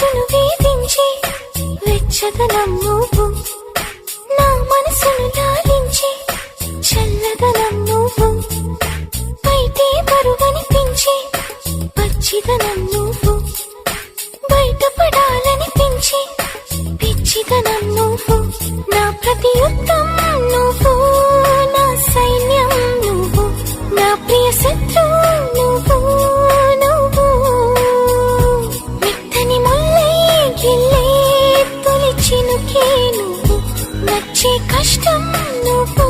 మనసును వేధించే వెచ్చదనం నువ్వు, నా మనసును లాలించే చల్లదనం నువ్వు, బయటే బరువనిపించే పచ్చిదనం నువ్వు, బయటపడాలనిపించే పిచ్చిదనం నువ్వు, నా ప్రతి యుద్ధం నువ్వు, నా సైన్యం నువ్వు, నా ప్రియ శత్రువు నువ్వు, నువ్వు మెత్తని ముల్లై గిల్లే తొలి చినుకే నువ్వు, నచ్చే కష్టం నువ్వు.